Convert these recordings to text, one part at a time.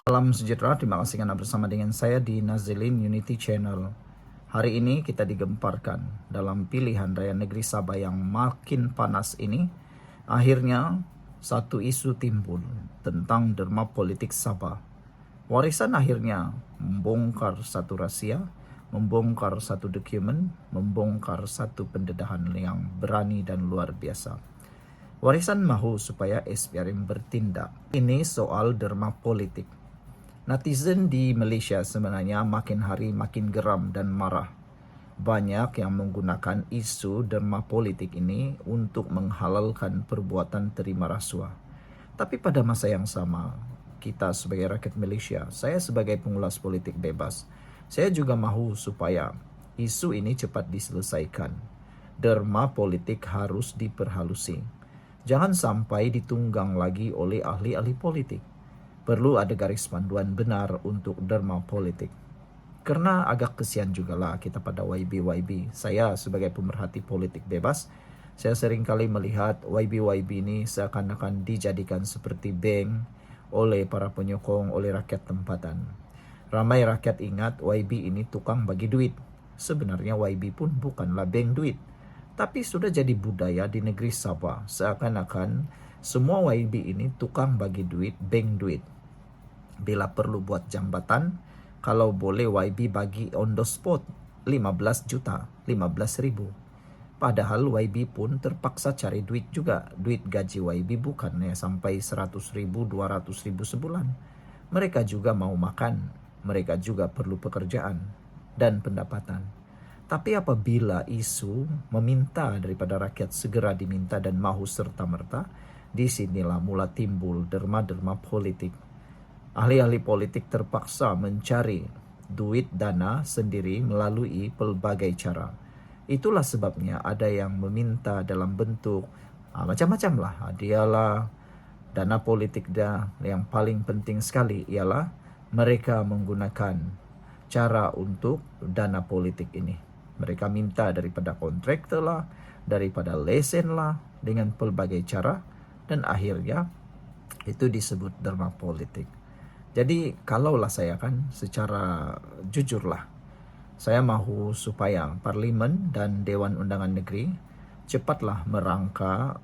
Salam sejahtera, terima kasih karena bersama dengan saya di Nazilin Unity Channel. Hari ini kita digemparkan dalam pilihan Raya Negeri Sabah yang makin panas ini. Akhirnya satu isu timbul tentang derma politik Sabah. Warisan akhirnya membongkar satu rahasia, membongkar satu dokumen, membongkar satu pendedahan yang berani dan luar biasa. Warisan mahu supaya SPRM bertindak. Ini soal derma politik. Netizen di Malaysia sebenarnya makin hari makin geram dan marah. Banyak yang menggunakan isu derma politik ini untuk menghalalkan perbuatan terima rasuah. Tapi pada masa yang sama, kita sebagai rakyat Malaysia, saya sebagai pengulas politik bebas, saya juga mahu supaya isu ini cepat diselesaikan. Derma politik harus diperhalusi. Jangan sampai ditunggang lagi oleh ahli-ahli politik. Perlu ada garis panduan benar untuk derma politik. Karena agak kesian jugalah kita pada YB-YB. Saya sebagai pemerhati politik bebas, saya seringkali melihat YB-YB ini seakan-akan dijadikan seperti bank oleh para penyokong, oleh rakyat tempatan. Ramai rakyat ingat YB ini tukang bagi duit. Sebenarnya YB pun bukanlah bank duit. Tapi sudah jadi budaya di negeri Sabah, seakan-akan semua YB ini tukang bagi duit, bank duit. Bila perlu buat jambatan, kalau boleh YB bagi on the spot 15 juta, 15 ribu. Padahal YB pun terpaksa cari duit juga. Duit gaji YB bukannya sampai 100 ribu, 200 ribu sebulan. Mereka juga mau makan, mereka juga perlu pekerjaan dan pendapatan. Tapi apabila isu meminta daripada rakyat segera diminta dan mahu serta-merta, disinilah mula timbul derma-derma politik. Ahli-ahli politik terpaksa mencari duit dana sendiri melalui pelbagai cara. Itulah sebabnya ada yang meminta dalam bentuk macam-macam lah. Dialah dana politik dia yang paling penting sekali ialah mereka menggunakan cara untuk dana politik ini. Mereka minta daripada kontraktor lah, daripada lesen lah, dengan pelbagai cara. Dan akhirnya itu disebut derma politik. Jadi kalaulah saya kan secara jujurlah, saya mahu supaya Parlimen dan Dewan Undangan Negeri cepatlah merangka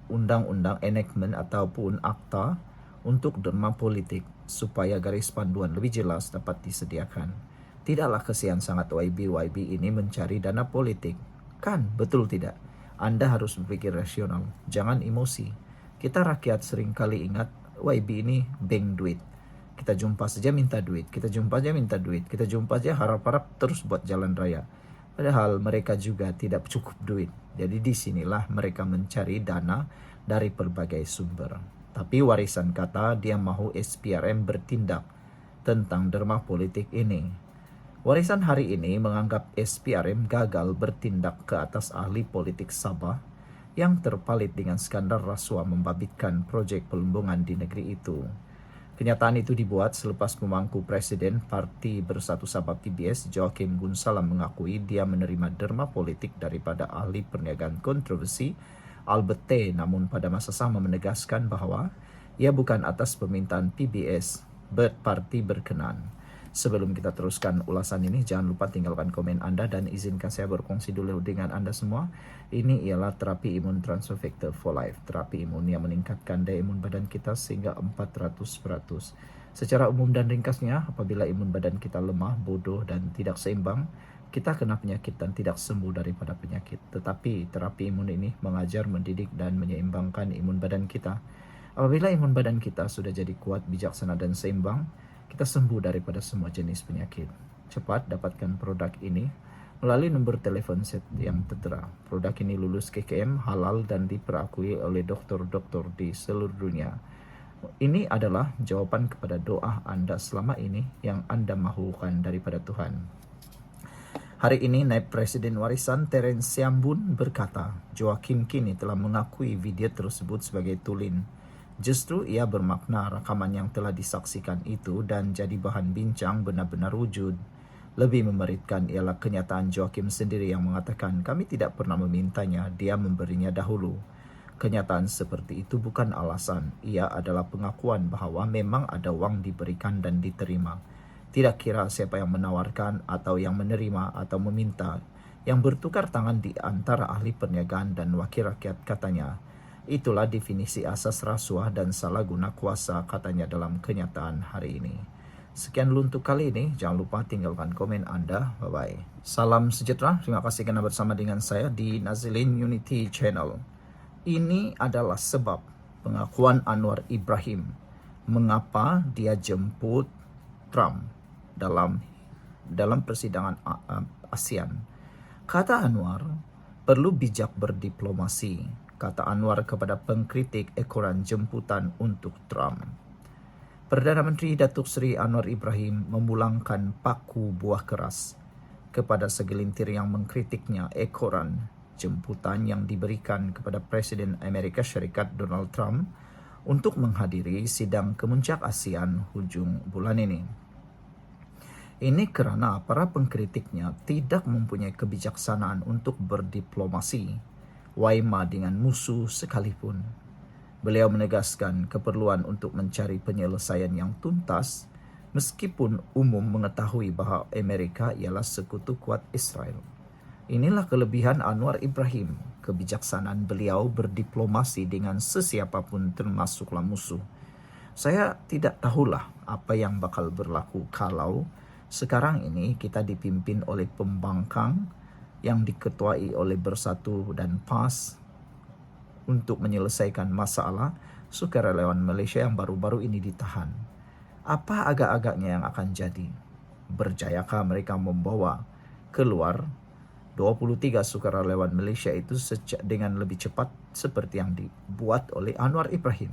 undang-undang enactment ataupun akta untuk derma politik supaya garis panduan lebih jelas dapat disediakan. Tidaklah kesian sangat YB-YB ini mencari dana politik. Kan, betul tidak? Anda harus berpikir rasional, jangan emosi. Kita rakyat seringkali ingat YB ini bank duit. Kita jumpa saja minta duit, kita jumpa saja minta duit, kita jumpa saja harap-harap terus buat jalan raya. Padahal mereka juga tidak cukup duit. Jadi disinilah mereka mencari dana dari berbagai sumber. Tapi warisan kata dia mahu SPRM bertindak tentang derma politik ini. Warisan hari ini menganggap SPRM gagal bertindak ke atas ahli politik Sabah yang terpalit dengan skandal rasuah membabitkan projek pelembungan di negeri itu. Kenyataan itu dibuat selepas pemangku Presiden Parti Bersatu Sabah PBS Joaquim Gunsalam mengakui dia menerima derma politik daripada ahli perniagaan kontroversi Albert T. Namun pada masa sama menegaskan bahawa ia bukan atas permintaan PBS berparti berkenan. Sebelum kita teruskan ulasan ini, jangan lupa tinggalkan komen anda dan izinkan saya berkongsi dulu dengan anda semua. Ini ialah terapi imun transfer factor for life. Terapi imun yang meningkatkan daya imun badan kita sehingga 400%. Secara umum dan ringkasnya, apabila imun badan kita lemah, bodoh dan tidak seimbang, kita kena penyakit dan tidak sembuh daripada penyakit. Tetapi terapi imun ini mengajar, mendidik dan menyeimbangkan imun badan kita. Apabila imun badan kita sudah jadi kuat, bijaksana dan seimbang, kita sembuh daripada semua jenis penyakit. Cepat dapatkan produk ini melalui nombor telefon set yang tertera. Produk ini lulus KKM, halal dan diperakui oleh doktor-doktor di seluruh dunia. Ini adalah jawapan kepada doa anda selama ini yang anda mahukan daripada Tuhan. Hari ini Naib Presiden Warisan Terence Siambun berkata, Joaquim kini telah mengakui video tersebut sebagai tulen. Justru ia bermakna rakaman yang telah disaksikan itu dan jadi bahan bincang benar-benar wujud. Lebih memeritkan ialah kenyataan Joaquim sendiri yang mengatakan kami tidak pernah memintanya, dia memberinya dahulu. Kenyataan seperti itu bukan alasan, ia adalah pengakuan bahwa memang ada uang diberikan dan diterima. Tidak kira siapa yang menawarkan atau yang menerima atau meminta, yang bertukar tangan di antara ahli perniagaan dan wakil rakyat, katanya. Itulah definisi asas rasuah dan salah guna kuasa, katanya dalam kenyataan hari ini. Sekian dulu untuk kali ini, jangan lupa tinggalkan komen Anda. Bye-bye. Salam sejahtera, terima kasih karena bersama dengan saya di Nazilin Unity Channel. Ini adalah sebab pengakuan Anwar Ibrahim mengapa dia jemput Trump dalam persidangan ASEAN. Kata Anwar, perlu bijak berdiplomasi, kata Anwar kepada pengkritik ekoran jemputan untuk Trump. Perdana Menteri Datuk Seri Anwar Ibrahim memulangkan paku buah keras kepada segelintir yang mengkritiknya ekoran jemputan yang diberikan kepada Presiden Amerika Syarikat Donald Trump untuk menghadiri sidang kemuncak ASEAN hujung bulan ini. Ini karena para pengkritiknya tidak mempunyai kebijaksanaan untuk berdiplomasi, waima dengan musuh sekalipun. Beliau menegaskan keperluan untuk mencari penyelesaian yang tuntas, meskipun umum mengetahui bahawa Amerika ialah sekutu kuat Israel. Inilah kelebihan Anwar Ibrahim, kebijaksanaan beliau berdiplomasi dengan sesiapapun termasuklah musuh. Saya tidak tahulah apa yang bakal berlaku kalau sekarang ini kita dipimpin oleh pembangkang yang diketuai oleh Bersatu dan PAS untuk menyelesaikan masalah sukarelawan Malaysia yang baru-baru ini ditahan. Apa agak-agaknya yang akan jadi? Berjayakah mereka membawa keluar 23 sukarelawan Malaysia itu dengan lebih cepat seperti yang dibuat oleh Anwar Ibrahim?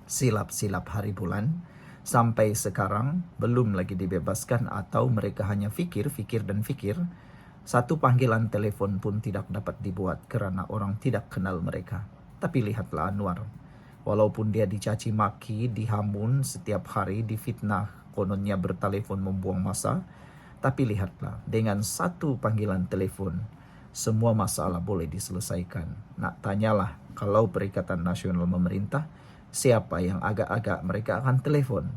Silap-silap hari bulan, sampai sekarang belum lagi dibebaskan atau mereka hanya fikir. Satu panggilan telefon pun tidak dapat dibuat kerana orang tidak kenal mereka. Tapi lihatlah Anwar, walaupun dia dicaci maki, dihamun setiap hari, difitnah, kononnya bertelefon membuang masa, tapi lihatlah, dengan satu panggilan telefon, semua masalah boleh diselesaikan. Nak tanyalah, kalau Perikatan Nasional memerintah, siapa yang agak-agak mereka akan telefon?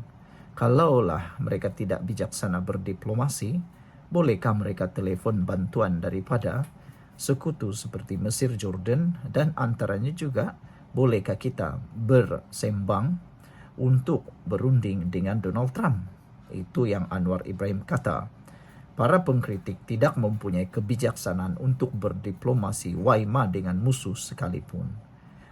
Kalaulah mereka tidak bijaksana berdiplomasi, bolehkah mereka telefon bantuan daripada sekutu seperti Mesir, Jordan, dan antaranya juga bolehkah kita bersembang untuk berunding dengan Donald Trump? Itu yang Anwar Ibrahim kata. Para pengkritik tidak mempunyai kebijaksanaan untuk berdiplomasi waima dengan musuh sekalipun.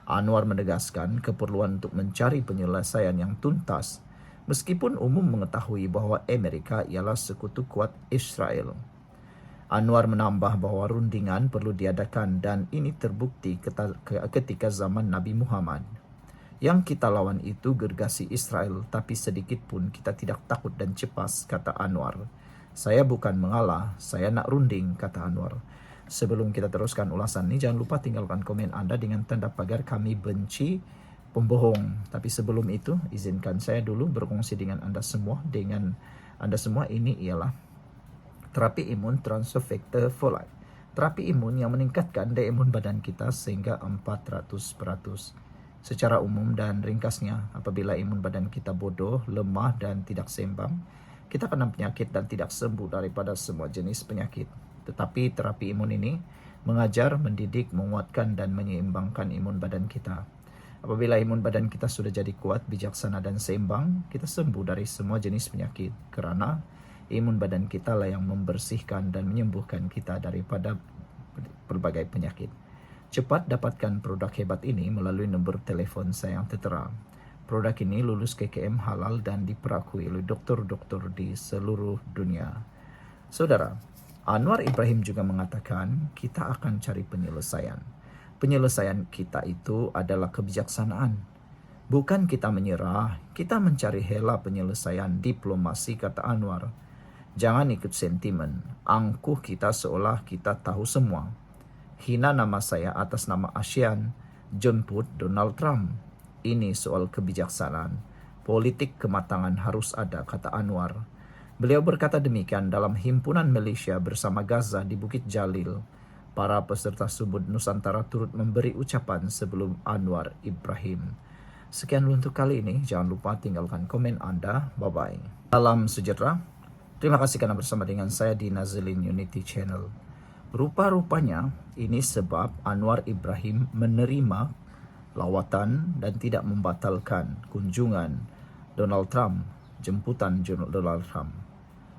Anwar menegaskan keperluan untuk mencari penyelesaian yang tuntas, meskipun umum mengetahui bahawa Amerika ialah sekutu kuat Israel. Anwar menambah bahawa rundingan perlu diadakan dan ini terbukti ketika zaman Nabi Muhammad. Yang kita lawan itu gergasi Israel, tapi sedikit pun kita tidak takut dan cepas, kata Anwar. Saya bukan mengalah, saya nak runding, kata Anwar. Sebelum kita teruskan ulasan ini, jangan lupa tinggalkan komen Anda dengan tanda pagar kami benci pembohong. Tapi sebelum itu, izinkan saya dulu berkongsi dengan Anda semua. Ini ialah terapi imun transfer factor folate. Terapi imun yang meningkatkan daya imun badan kita sehingga 400%. Secara umum dan ringkasnya, apabila imun badan kita bodoh, lemah dan tidak seimbang, kita kena penyakit dan tidak sembuh daripada semua jenis penyakit. Tetapi terapi imun ini mengajar, mendidik, menguatkan dan menyeimbangkan imun badan kita. Apabila imun badan kita sudah jadi kuat, bijaksana dan seimbang, kita sembuh dari semua jenis penyakit. Kerana imun badan kita lah yang membersihkan dan menyembuhkan kita daripada berbagai penyakit. Cepat dapatkan produk hebat ini melalui nombor telefon saya yang tertera. Produk ini lulus KKM halal dan diperakui oleh doktor-doktor di seluruh dunia. Saudara, Anwar Ibrahim juga mengatakan kita akan cari penyelesaian. Penyelesaian kita itu adalah kebijaksanaan. Bukan kita menyerah, kita mencari hela penyelesaian diplomasi, kata Anwar. Jangan ikut sentimen, angkuh kita seolah kita tahu semua. Hina nama saya atas nama ASEAN, jemput Donald Trump. Ini soal kebijaksanaan. Politik kematangan harus ada, kata Anwar. Beliau berkata demikian dalam himpunan Malaysia bersama Gaza di Bukit Jalil Para peserta Subud Nusantara turut memberi ucapan sebelum Anwar Ibrahim. Sekian untuk kali ini, jangan lupa tinggalkan komen Anda. Bye-bye. Salam sejahtera. Terima kasih karena bersama dengan saya di Nazilin Unity Channel. Rupa-rupanya ini sebab Anwar Ibrahim menerima lawatan dan tidak membatalkan kunjungan Donald Trump, jemputan Donald Trump.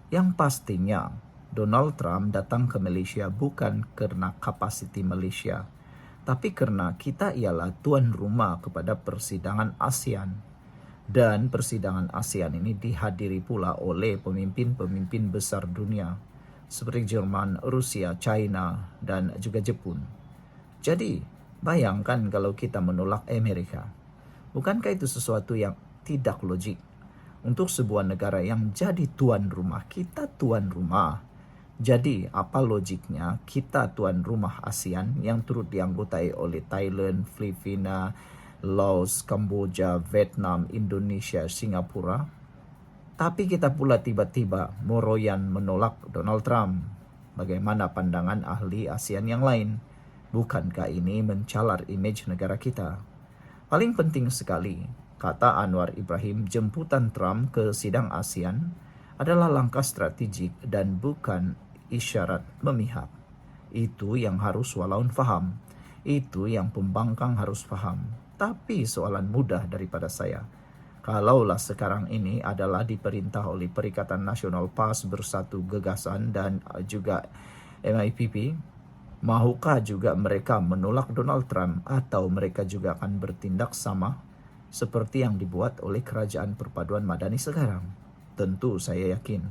Yang pastinya Donald Trump datang ke Malaysia bukan karena kapasiti Malaysia, tapi karena kita ialah tuan rumah kepada persidangan ASEAN. Dan persidangan ASEAN ini dihadiri pula oleh pemimpin-pemimpin besar dunia seperti Jerman, Rusia, China, dan juga Jepun. Jadi, bayangkan kalau kita menolak Amerika. Bukankah itu sesuatu yang tidak logik? Untuk sebuah negara yang jadi tuan rumah, kita tuan rumah. Jadi, apa logiknya kita tuan rumah ASEAN yang turut dianggotai oleh Thailand, Filipina, Laos, Kamboja, Vietnam, Indonesia, Singapura? Tapi kita pula tiba-tiba meroyan menolak Donald Trump. Bagaimana pandangan ahli ASEAN yang lain? Bukankah ini mencalar image negara kita? Paling penting sekali, kata Anwar Ibrahim, jemputan Trump ke sidang ASEAN adalah langkah strategik dan bukan isyarat memihak. Itu yang harus walaun faham. Itu yang pembangkang harus faham. Tapi soalan mudah daripada saya. Kalaulah sekarang ini adalah diperintah oleh Perikatan Nasional PAS Bersatu Gagasan dan juga MIPP, mahukah juga mereka menolak Donald Trump atau mereka juga akan bertindak sama seperti yang dibuat oleh Kerajaan Perpaduan Madani sekarang? Tentu saya yakin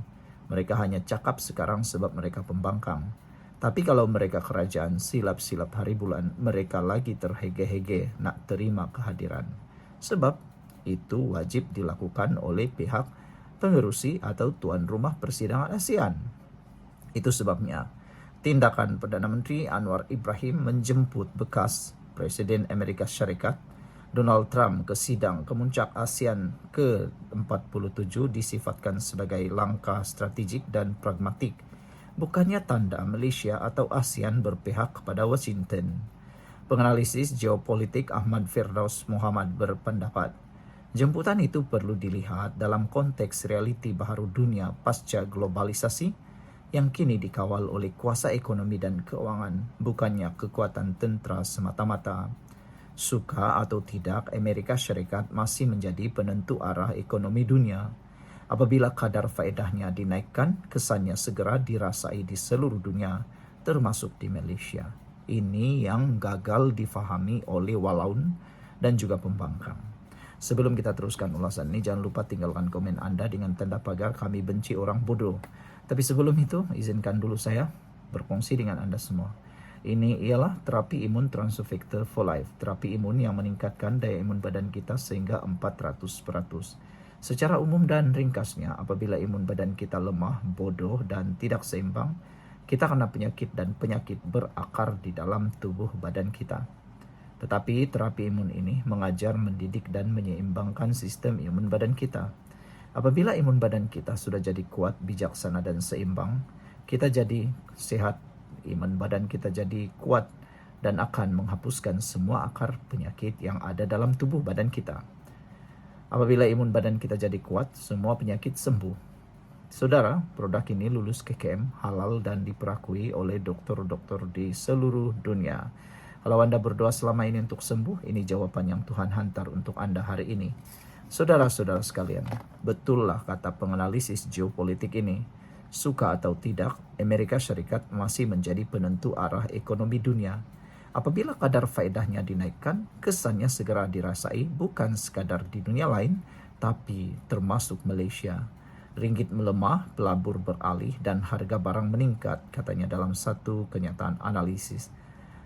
mereka hanya cakap sekarang sebab mereka pembangkang. Tapi kalau mereka kerajaan silap-silap hari bulan, mereka lagi terhege-hege nak terima kehadiran. Sebab itu wajib dilakukan oleh pihak pengerusi atau tuan rumah persidangan ASEAN. Itu sebabnya tindakan Perdana Menteri Anwar Ibrahim menjemput bekas Presiden Amerika Syarikat Donald Trump ke sidang kemuncak ASEAN ke-47 disifatkan sebagai langkah strategik dan pragmatik, bukannya tanda Malaysia atau ASEAN berpihak kepada Washington. Penganalisis geopolitik Ahmad Firdaus Muhammad berpendapat, jemputan itu perlu dilihat dalam konteks realiti baharu dunia pasca globalisasi yang kini dikawal oleh kuasa ekonomi dan keuangan, bukannya kekuatan tentera semata-mata. Suka atau tidak, Amerika Syarikat masih menjadi penentu arah ekonomi dunia. Apabila kadar faedahnya dinaikkan, kesannya segera dirasai di seluruh dunia, termasuk di Malaysia. Ini yang gagal difahami oleh walaun dan juga pembangkang. Sebelum kita teruskan ulasan ini, jangan lupa tinggalkan komen Anda dengan tanda pagar kami benci orang bodoh. Tapi sebelum itu, izinkan dulu saya berkongsi dengan Anda semua. Ini ialah terapi imun Transovector for Life, terapi imun yang meningkatkan daya imun badan kita sehingga 400%. Secara umum dan ringkasnya, apabila imun badan kita lemah, bodoh, dan tidak seimbang, kita kena penyakit dan penyakit berakar di dalam tubuh badan kita. Tetapi terapi imun ini mengajar, mendidik, dan menyeimbangkan sistem imun badan kita. Apabila imun badan kita sudah jadi kuat, bijaksana, dan seimbang, kita jadi sehat, imun badan kita jadi kuat dan akan menghapuskan semua akar penyakit yang ada dalam tubuh badan kita. Apabila imun badan kita jadi kuat, semua penyakit sembuh. Saudara, produk ini lulus KKM, halal dan diperakui oleh dokter-dokter di seluruh dunia. Kalau Anda berdoa selama ini untuk sembuh, ini jawaban yang Tuhan hantar untuk Anda hari ini. Saudara-saudara sekalian, betullah kata penganalisis geopolitik ini. Suka atau tidak, Amerika Syarikat masih menjadi penentu arah ekonomi dunia. Apabila kadar faedahnya dinaikkan, kesannya segera dirasai bukan sekadar di dunia lain, tapi termasuk Malaysia. Ringgit melemah, pelabur beralih, dan harga barang meningkat, katanya dalam satu kenyataan analisis.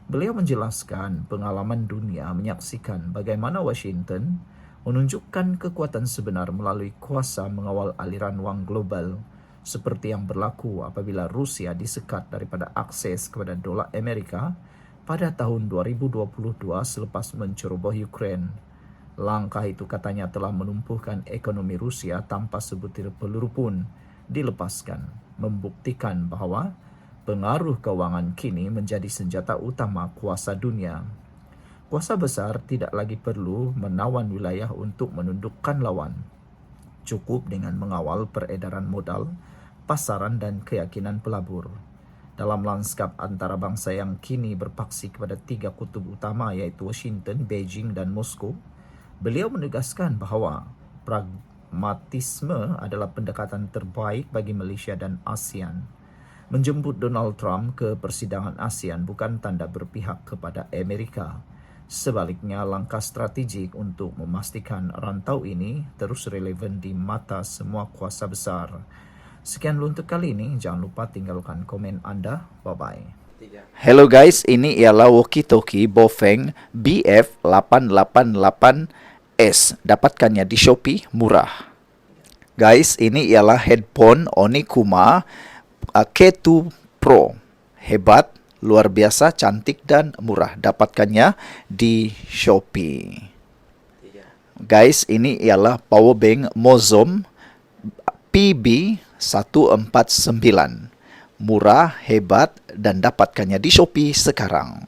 Beliau menjelaskan pengalaman dunia menyaksikan bagaimana Washington menunjukkan kekuatan sebenar melalui kuasa mengawal aliran wang global, seperti yang berlaku apabila Rusia disekat daripada akses kepada dolar Amerika pada tahun 2022 selepas menceroboh Ukraine. Langkah itu katanya telah menumpuhkan ekonomi Rusia tanpa sebutir peluru pun dilepaskan, membuktikan bahawa Pengaruh kewangan kini menjadi senjata utama kuasa dunia. Kuasa besar tidak lagi perlu menawan wilayah untuk menundukkan lawan. Cukup dengan mengawal peredaran modal, pasaran dan keyakinan pelabur. Dalam lanskap antarabangsa yang kini berpaksi kepada 3 kutub utama iaitu Washington, Beijing dan Moskow, beliau menegaskan bahawa pragmatisme adalah pendekatan terbaik bagi Malaysia dan ASEAN. Menjemput Donald Trump ke persidangan ASEAN bukan tanda berpihak kepada Amerika. Sebaliknya, langkah strategik untuk memastikan rantau ini terus relevan di mata semua kuasa besar. Sekian untuk kali ini. Jangan lupa tinggalkan komen anda. Bye-bye. Hello guys, ini ialah walkie-talkie Bofeng BF888S. Dapatkannya di Shopee, murah. Guys, ini ialah headphone Onikuma K2 Pro. Hebat, luar biasa, cantik dan murah. Dapatkannya di Shopee. Guys, ini ialah power bank Mozom PB149. Murah, hebat dan dapatkannya di Shopee sekarang.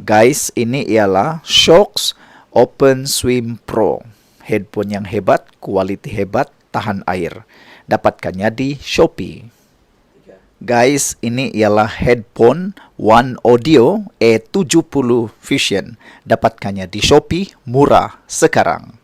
Guys, ini ialah Shocks Open Swim Pro. Headphone yang hebat, kualiti hebat, tahan air. Dapatkannya di Shopee. Guys, ini ialah headphone One Audio E70 Fusion. Dapatkannya di Shopee, murah sekarang.